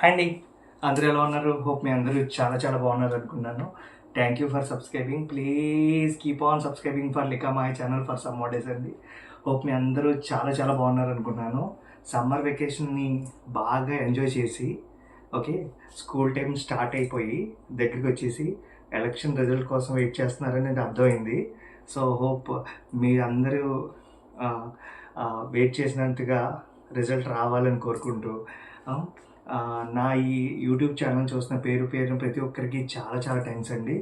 అండి అందరూ ఎలా ఉన్నారు? హోప్ మీ అందరూ చాలా చాలా బాగున్నారు అనుకున్నాను. Thank you for subscribing. Please keep on subscribing for లికా my channel for some more days అండి. హోప్ మీ అందరూ చాలా చాలా బాగున్నారు అనుకున్నాను. సమ్మర్ వెకేషన్ని బాగా ఎంజాయ్ చేసి ఓకే, స్కూల్ టైం స్టార్ట్ అయిపోయి దగ్గరికి వచ్చేసి ఎలక్షన్ రిజల్ట్ కోసం వెయిట్ చేస్తున్నారని నాకు అర్థమైంది. సో హోప్ మీ అందరూ వెయిట్ చేసినట్టుగా రిజల్ట్ రావాలని కోరుకుంటూ ఆ, నా ఈ యూట్యూబ్ ఛానల్ చూసిన పేరున ప్రతి ఒక్కరికి చాలా చాలా థ్యాంక్స్ అండి.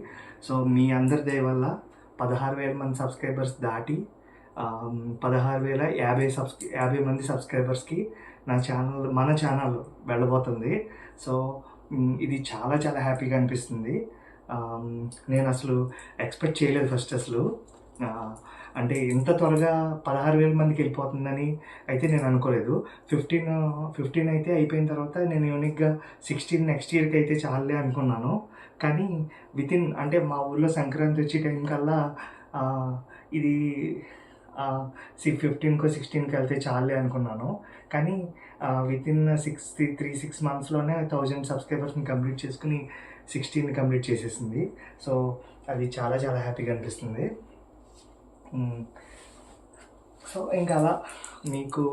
సో మీ అందరి దయ వల్ల 16,000 మంది సబ్స్క్రైబర్స్ దాటి 16,050 మంది సబ్స్క్రైబర్స్కి మన ఛానల్ వెళ్ళబోతుంది. సో ఇది చాలా చాలా హ్యాపీగా అనిపిస్తుంది. నేను అసలు ఎక్స్పెక్ట్ చేయలేదు ఫస్ట్ అసలు. అంటే ఇంత త్వరగా 16,000 మందికి వెళ్ళిపోతుందని అయితే నేను అనుకోలేదు. 15 అయితే అయిపోయిన తర్వాత నేను యూనిక్గా 16 నెక్స్ట్ ఇయర్కి అయితే చాలే అనుకున్నాను. కానీ అంటే మా ఊళ్ళో సంక్రాంతి వచ్చే టైం కల్లా ఇది 15కో 16కి వెళ్తే చాలే అనుకున్నాను. కానీ వితిన్ 6 మంత్స్లోనే 1000 సబ్స్క్రైబర్స్ని కంప్లీట్ చేసుకుని 16 కంప్లీట్ చేసేసింది. సో అది చాలా చాలా హ్యాపీగా అనిపిస్తుంది. సో ఇంకా అలా మీకు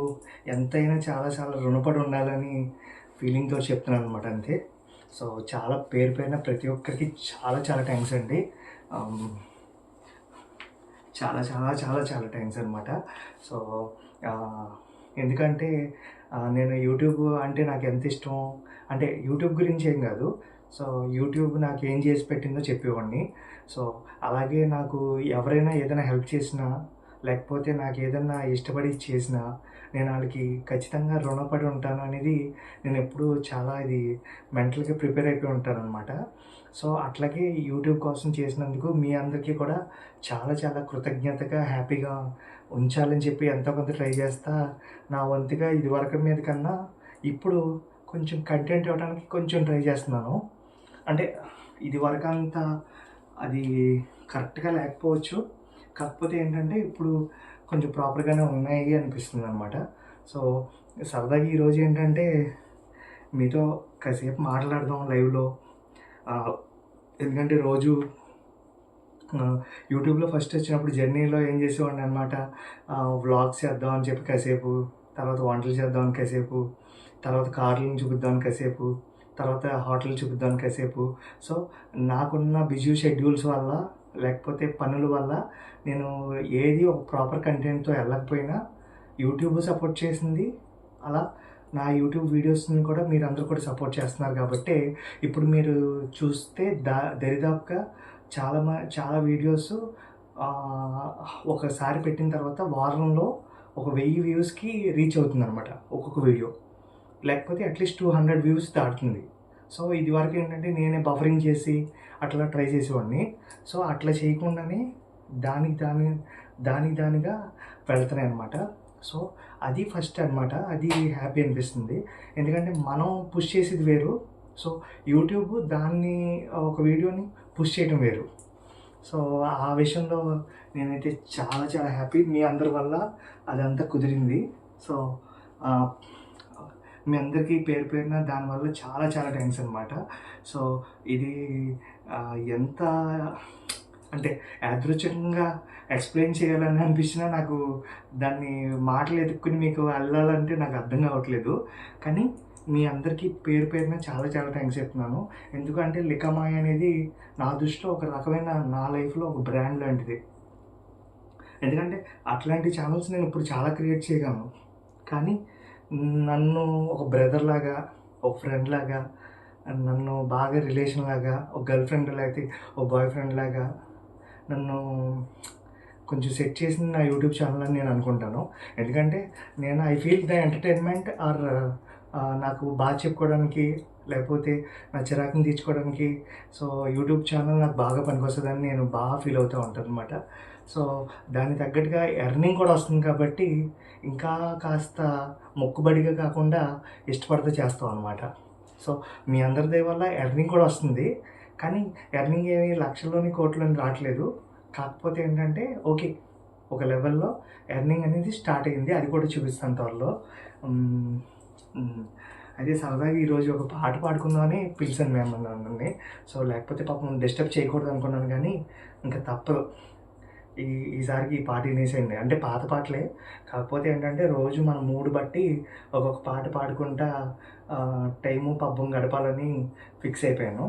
ఎంతైనా చాలా చాలా రుణపడి ఉండాలని ఫీలింగ్తో చెప్తున్నాను అనమాట, అంతే. సో చాలా పేరున ప్రతి ఒక్కరికి చాలా చాలా థ్యాంక్స్ అండి. చాలా చాలా చాలా చాలా థ్యాంక్స్ అనమాట. సో ఎందుకంటే నేను యూట్యూబ్ అంటే నాకు ఎంత ఇష్టం, అంటే యూట్యూబ్ గురించి ఏం కాదు. సో యూట్యూబ్ నాకు ఏం చేసి పెట్టిందో చెప్పేవాడిని. సో అలాగే నాకు ఎవరైనా ఏదైనా హెల్ప్ చేసినా, లేకపోతే నాకు ఏదైనా ఇష్టపడి చేసినా నేను వాళ్ళకి ఖచ్చితంగా రుణపడి ఉంటాను అనేది నేను ఎప్పుడూ చాలా ఇది మెంటల్గా ప్రిపేర్ అయిపోయి ఉంటాను అనమాట. సో అట్లాగే యూట్యూబ్ కోసం చేసినందుకు మీ అందరికీ కూడా చాలా చాలా కృతజ్ఞతగా హ్యాపీగా ఉంచాలని చెప్పి ఎంతో కొంత ట్రై చేస్తా. నా వంతుగా ఇదివరకు మీద కన్నా ఇప్పుడు కొంచెం కంటెంట్ ఇవ్వడానికి కొంచెం ట్రై చేస్తున్నాను. అంటే ఇదివరకు అంతా అది కరెక్ట్గా లేకపోవచ్చు, కాకపోతే ఏంటంటే ఇప్పుడు కొంచెం ప్రాపర్గానే ఉన్నాయి అనిపిస్తుంది అనమాట. సో సరదాగా ఈరోజు ఏంటంటే మీతో కాసేపు మాట్లాడదాం లైవ్లో. ఎందుకంటే రోజు యూట్యూబ్లో ఫస్ట్ వచ్చినప్పుడు జర్నీలో ఏం చేసేవాడిని అనమాట, వ్లాగ్స్ చేద్దాం అని చెప్పి కాసేపు, తర్వాత వంటలు చేద్దామని కాసేపు, తర్వాత కార్లను చూపిద్దామని కాసేపు, తర్వాత హోటల్ చూపిద్దామని కాసేపు. సో నాకున్న బిజీ షెడ్యూల్స్ వల్ల, లేకపోతే పనుల వల్ల నేను ఏది ఒక ప్రాపర్ కంటెంట్తో వెళ్ళకపోయినా యూట్యూబ్ సపోర్ట్ చేసింది. అలా నా యూట్యూబ్ వీడియోస్ని కూడా మీరు అందరూ కూడా సపోర్ట్ చేస్తున్నారు కాబట్టి ఇప్పుడు మీరు చూస్తే దరిదాపుగా చాలా వీడియోస్ ఒకసారి పెట్టిన తర్వాత వారంలో 1000 వ్యూస్కి రీచ్ అవుతుంది అనమాట ఒక్కొక్క వీడియో, లేకపోతే అట్లీస్ట్ 200 వ్యూస్ దాటుతుంది. సో ఇది వరకు ఏంటంటే నేనే బఫరింగ్ చేసి అట్లా ట్రై చేసేవాడిని. సో అట్లా చేయకుండానే దానిగా వెళ్తున్నాయి అనమాట. సో అది ఫస్ట్ అనమాట, అది హ్యాపీ అనిపిస్తుంది. ఎందుకంటే మనం పుష్ చేసేది వేరు, సో యూట్యూబ్ దాన్ని ఒక వీడియోని పుష్ చేయడం వేరు. సో ఆ విషయంలో నేనైతే చాలా చాలా హ్యాపీ. మీ అందరి వల్ల అదంతా కుదిరింది. సో మీ అందరికీ పేరున దానివల్ల చాలా చాలా థ్యాంక్స్ అనమాట. సో ఇది ఎంత అంటే యాదృచ్ఛికంగా ఎక్స్ప్లెయిన్ చేయాలని అనిపించినా నాకు దాన్ని మాటలు ఎదుక్కుని మీకు వెళ్ళాలంటే నాకు అర్థం కావట్లేదు. కానీ మీ అందరికీ పేరున చాలా చాలా థ్యాంక్స్ చెప్తున్నాను. ఎందుకంటే లికామాయ్ అనేది నా దృష్టిలో ఒక రకమైన నా లైఫ్లో ఒక బ్రాండ్ లాంటిది. ఎందుకంటే అట్లాంటి ఛానల్స్ నేను ఇప్పుడు చాలా క్రియేట్ చేయగలను, కానీ నన్ను ఒక బ్రదర్ లాగా, ఒక ఫ్రెండ్ లాగా, నన్ను బాగా రిలేషన్ లాగా, ఒక గర్ల్ ఫ్రెండ్ లేకపోతే ఒక బాయ్ ఫ్రెండ్ లాగా నన్ను కొంచెం సెట్ చేసింది నా యూట్యూబ్ ఛానల్ అని నేను అనుకుంటాను. ఎందుకంటే I feel the entertainment are నాకు బాగా చెప్పుకోవడానికి, లేకపోతే నా చిరాకుని తీర్చుకోవడానికి సో యూట్యూబ్ ఛానల్ నాకు బాగా పనికొస్తుందని నేను బాగా ఫీల్ అవుతూ ఉంటాను అనమాట. సో దానికి తగ్గట్టుగా ఎర్నింగ్ కూడా వస్తుంది కాబట్టి ఇంకా కాస్త మొక్కుబడిగా కాకుండా ఇష్టపడితే చేస్తాం అనమాట. సో మీ అందరి దయ వల్ల ఎర్నింగ్ కూడా వస్తుంది, కానీ ఎర్నింగ్ ఏమి లక్షల్లోని కోట్లని రావట్లేదు. కాకపోతే ఏంటంటే ఓకే, ఒక లెవెల్లో ఎర్నింగ్ అనేది స్టార్ట్ అయింది, అది కూడా చూపిస్తాను త్వరలో. అయితే సరదాగా ఈరోజు ఒక పాట పాడుకుందామని పిలిచాను మేము నన్ను. సో లేకపోతే పాపం డిస్టర్బ్ చేయకూడదు అనుకున్నాను కానీ ఇంకా తప్పదు. ఈ ఈసారికి ఈ పాట వినేసేయండి. అంటే పాత పాటలే, కాకపోతే ఏంటంటే రోజు మన మూడ్ బట్టి ఒక్కొక్క పాట పాడుకుంటా టైము పబ్బం గడపాలని ఫిక్స్ అయిపోయాను.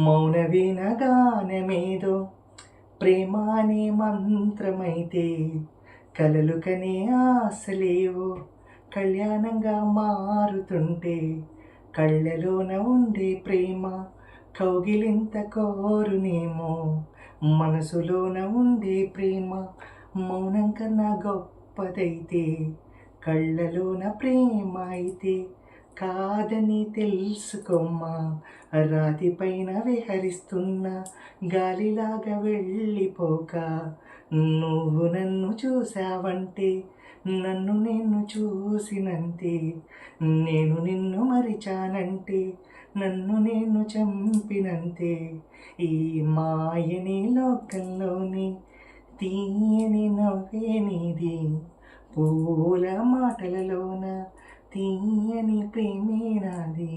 మౌన వీణగానమేదో ప్రేమ అనే మంత్రమైతే కలలు కనే ఆశలేవో కళ్యాణంగా మారుతుంటే కళ్ళలోన ఉండే ప్రేమ కౌగిలింత కోరునేమో మనసులోన ఉండే ప్రేమ మౌనం కన్నా గొప్పదైతే కళ్ళలోన ప్రేమ అయితే కాదని తెలుసుకోమ్మా రాతిపైన విహరిస్తున్న గాలిలాగా వెళ్ళిపోక నువ్వు నన్ను చూసావంటే నన్ను నేను చూసినంతే నేను నిన్ను మరిచానంటే నన్ను నేను చంపినంతే ఈ మాయని లోకంలోని తీయని నవ్వే నీది పూల మాటలలోన తీయని ప్రేమే నాది.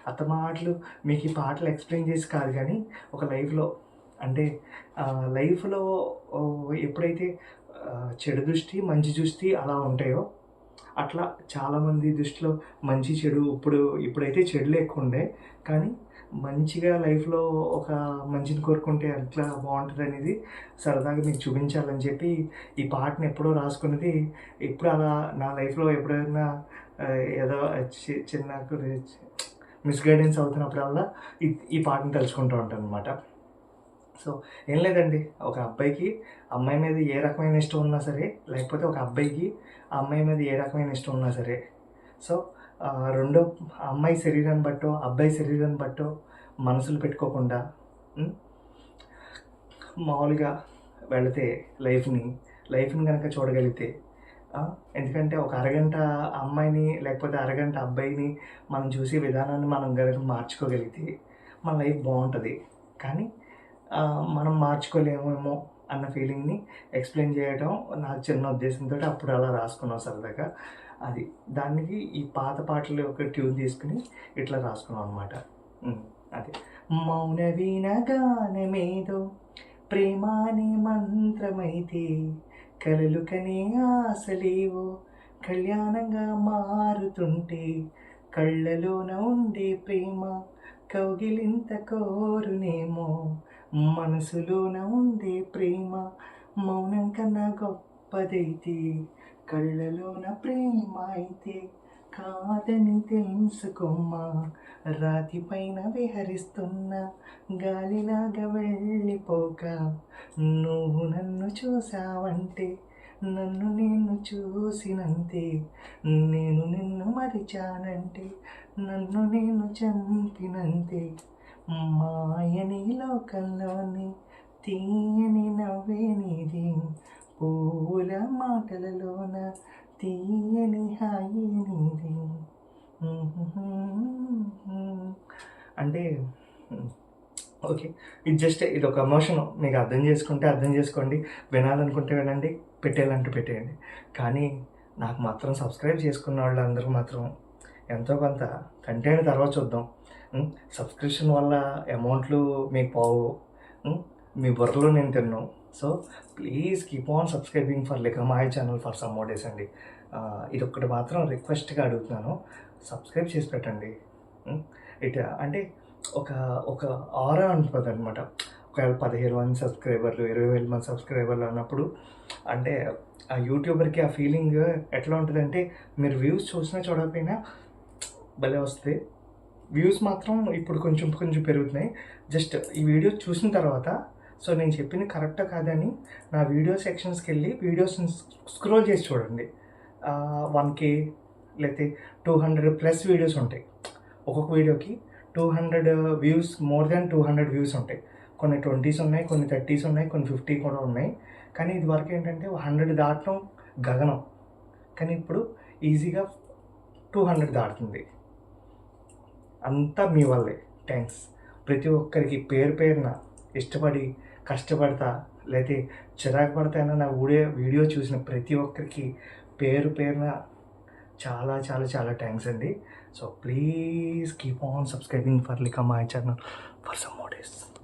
అత్త మాటలు మీకు ఈ పాటలు ఎక్స్ప్లెయిన్ చేసి కాదు కానీ ఒక లైఫ్లో అంటే లైఫ్లో ఎప్పుడైతే చెడు దృష్టి మంచి దృష్టి అలా ఉంటాయో అట్లా చాలామంది దృష్టిలో మంచి చెడు ఇప్పుడైతే చెడులు ఎక్కువ ఉండే, కానీ మంచిగా లైఫ్లో ఒక మంచిని కోరుకుంటే ఎట్లా బాగుంటుంది అనేది సరదాగా మీకు చూపించాలని చెప్పి ఈ పాటను ఎప్పుడో రాసుకున్నది. ఎప్పుడు అలా నా లైఫ్లో ఎప్పుడైనా ఏదో చిన్న మిస్గైడెన్స్ అవుతున్నప్పుడల్లా ఈ పాటను తలుచుకుంటూ ఉంటాను అనమాట. సో ఏం లేదండి, ఒక అబ్బాయికి అమ్మాయి మీద ఏ రకమైన ఇష్టం ఉన్నా సరే, లేకపోతే ఒక అబ్బాయికి ఆ అమ్మాయి మీద ఏ రకమైన ఇష్టం ఉన్నా సరే, సో రెండో అమ్మాయి శరీరాన్ని బట్టో అబ్బాయి శరీరాన్ని బట్టో మనసులు పెట్టుకోకుండా మామూలుగా వెళితే లైఫ్ని కనుక చూడగలిగితే, ఎందుకంటే ఒక అరగంట అమ్మాయిని లేకపోతే అరగంట అబ్బాయిని మనం చూసే విధానాన్ని మనం కనుక మార్చుకోగలిగితే మన లైఫ్ బాగుంటుంది. కానీ మనం మార్చుకోలేమేమో అన్న ఫీలింగ్ని ఎక్స్ప్లెయిన్ చేయడం నా చిన్న ఉద్దేశంతో అప్పుడు అలా రాసుకున్నాం సరదాగా. అది దానికి ఈ పాత పాటలు ఒక ట్యూన్ తీసుకుని ఇట్లా రాసుకున్నాం అనమాట. అది మౌన వీణగానమేదో ప్రేమ అనే మంత్రమైతే కలలు కనే ఆశలేవో కళ్యాణంగా మారుతుంటే కళ్ళలోన ఉండే ప్రేమ కౌగిలింత కోరునేమో మనసులోన ఉండే ప్రేమ మౌనం కన్నా గొప్పదైతే కళ్ళలోన ప్రేమ అయితే కాదని తెలుసుకోమ్మా రాతిపైన విహరిస్తున్న గాలిలాగా వెళ్ళిపోక నువ్వు నన్ను చూసావంటే నన్ను నేను చూసినంతే నేను నిన్ను మరిచానంటే నన్ను నేను చంపినంతే మాయని లోకంలోని తీయని నవ్వే నీది పూల మాటలలోన తీయని హాయి నీది. అంటే ఓకే, ఇది ఒక ఎమోషన్. మీకు అర్థం చేసుకుంటే అర్థం చేసుకోండి, వినాలనుకుంటే వినండి, పెట్టేయాలంటే పెట్టేయండి. కానీ నాకు మాత్రం సబ్స్క్రైబ్ చేసుకున్న వాళ్ళందరూ మాత్రం ఎంతో కొంత కంటెంట్ తర్వాత చూద్దాం. సబ్స్క్రిప్షన్ వల్ల అమౌంట్లు మీకు పోవు, మీ బుర్రలో నేను తిన్నాను. So please keep on subscribing for my channel for some more days అండి. ఇది ఒక్కటి మాత్రం రిక్వెస్ట్గా అడుగుతున్నాను, సబ్స్క్రైబ్ చేసి పెట్టండి. అంటే ఒక ఆరా ఉంటుంది అనమాట. ఒకవేళ 15 మంది సబ్స్క్రైబర్లు 20,000 మంది సబ్స్క్రైబర్లు అన్నప్పుడు అంటే ఆ యూట్యూబర్కి ఆ ఫీలింగ్ ఎట్లా ఉంటుందంటే, మీరు వ్యూస్ చూసినా చూడకపోయినా భలే వస్తాయి. వ్యూస్ మాత్రం ఇప్పుడు కొంచెం పెరుగుతున్నాయి. జస్ట్ ఈ వీడియో చూసిన తర్వాత సో నేను చెప్పింది కరెక్టా కాదని నా వీడియో సెక్షన్స్కి వెళ్ళి వీడియోస్ని స్క్రోల్ చేసి చూడండి. 1K లేకపోతే 200+ వీడియోస్ ఉంటాయి. ఒక్కొక్క వీడియోకి 200 వ్యూస్, మోర్ దాన్ 200 వ్యూస్ ఉంటాయి. కొన్ని 20s ఉన్నాయి, కొన్ని 30s ఉన్నాయి, కొన్ని 50 కూడా ఉన్నాయి. కానీ ఇది వరకు ఏంటంటే 100 దాటడం గగనం, కానీ ఇప్పుడు ఈజీగా 200 దాటుతుంది. అంతా మీ వల్లే. థ్యాంక్స్ ప్రతి ఒక్కరికి పేరున ఇష్టపడి కష్టపడతా లేకపోతే చిరాకు పడతాయినా నా వీడియో చూసిన ప్రతి ఒక్కరికి పేరు పేరున చాలా చాలా చాలా థ్యాంక్స్ అండి. So please keep on subscribing for లికా my channel for some more days.